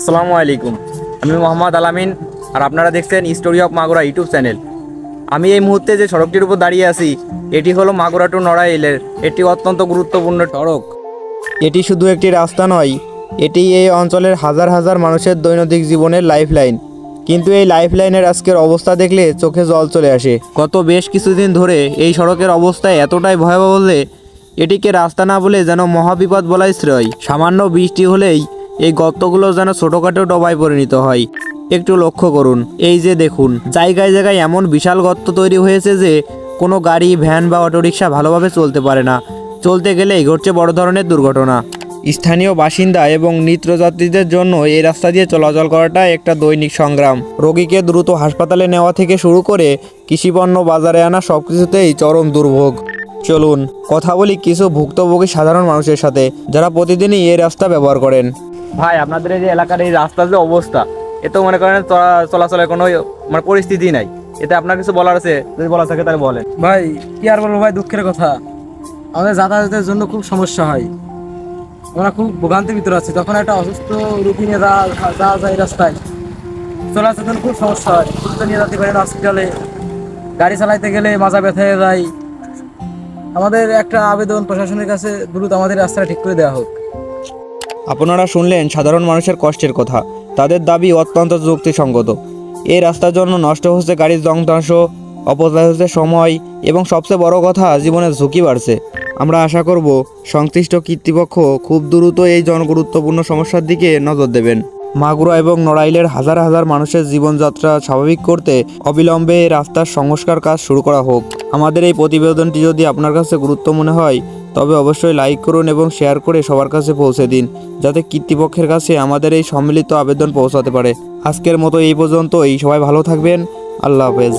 আসসালামু আলাইকুম। আমি মোহাম্মদ আলামিন, আর আপনারা দেখছেন story of Magura YouTube channel. আমি এই মুহূর্তে যে সড়কটির উপর দাঁড়িয়ে আছি, এটি হলো মাগুরা টু নড়াইলের একটি অত্যন্ত গুরুত্বপূর্ণ সড়ক। এটি শুধু একটি রাস্তা নয়, এটি এই অঞ্চলের হাজার হাজার মানুষের দৈনন্দিন জীবনের লাইফলাইন। কিন্তু এই লাইফলাইনের আজকের অবস্থা দেখলে চোখে জল চলে আসে। গত বেশ কিছুদিন ধরে এই সড়কের অবস্থা এতটাই ভয়াবহ যে এটিকে রাস্তা না বলে যেন মহাবিপদ বলাই শ্রেয়। সামান্য বৃষ্টি হলেই এই গর্তগুলো যেন ছোটোখাটো ডবায় পরিণত হয়। একটু লক্ষ্য করুন, এই যে দেখুন, জায়গায় জায়গায় এমন বিশাল গর্ত তৈরি হয়েছে যে কোনো গাড়ি, ভ্যান বা অটোরিকশা ভালোভাবে চলতে পারে না। চলতে গেলেই ঘটছে বড় ধরনের দুর্ঘটনা। স্থানীয় বাসিন্দা এবং নিত্যযাত্রীদের জন্য এই রাস্তা দিয়ে চলাচল করাটা একটা দৈনিক সংগ্রাম। রোগীকে দ্রুত হাসপাতালে নেওয়া থেকে শুরু করে কৃষিপণ্য বাজারে আনা সব কিছুতেই চরম দুর্ভোগ। চলুন কথা বলি কিছু ভুক্তভোগী সাধারণ মানুষের সাথে, যারা প্রতিদিনই এই রাস্তা ব্যবহার করেন। ভাই, আপনাদের এই যে এলাকার এই রাস্তার যে অবস্থা, এতে মনে করেন চলাচলের কোনো মানে পরিস্থিতি নাই। এতে আপনার কিছু বলার আছে? যদি বলা থাকে তাহলে বলেন। ভাই কি আর বলবো ভাই, দুঃখের কথা, আমাদের যাতায়াতের জন্য খুব সমস্যা হয়। আমরা খুব ভোগান্তির ভিতরে আছি। তখন একটা অসুস্থ রুগী নিয়ে যাওয়া যায় রাস্তায়, চলাচল খুব সমস্যা হয়। দ্রুত নিয়ে যেতে পারেন হসপিটালে, গাড়ি চালাইতে গেলে মাজা ব্যথা হয়ে যায়। আমাদের একটা আবেদন প্রশাসনের কাছে, দ্রুত আমাদের রাস্তাটা ঠিক করে দেওয়া হোক। আপনারা শুনলেন সাধারণ মানুষের কষ্টের কথা। তাদের দাবি অত্যন্ত যুক্তিসঙ্গত। এই রাস্তার জন্য নষ্ট হচ্ছে গাড়ির যন্ত্রাংশ, অপচয় হচ্ছে সময়, এবং সবচেয়ে বড় কথা, জীবনের ঝুঁকি বাড়ছে। আমরা আশা করব সংশ্লিষ্ট কর্তৃপক্ষ খুব দ্রুত এই জনগুরুত্বপূর্ণ সমস্যার দিকে নজর দেবেন। মাগুরা এবং নড়াইলের হাজার হাজার মানুষের জীবনযাত্রা স্বাভাবিক করতে অবিলম্বে এই রাস্তার সংস্কার কাজ শুরু করা হোক। আমাদের এই প্রতিবেদনটি যদি আপনার কাছে গুরুত্ব মনে হয়, তবে অবশ্যই লাইক করুন এবং শেয়ার করে সবার কাছে পৌঁছে দিন, যাতে কর্তৃপক্ষের কাছে আমাদের এই সম্মিলিত আবেদন পৌঁছাতে পারে। আজকের মতো এই পর্যন্তই। সবাই ভালো থাকবেন। আল্লাহ হাফেজ।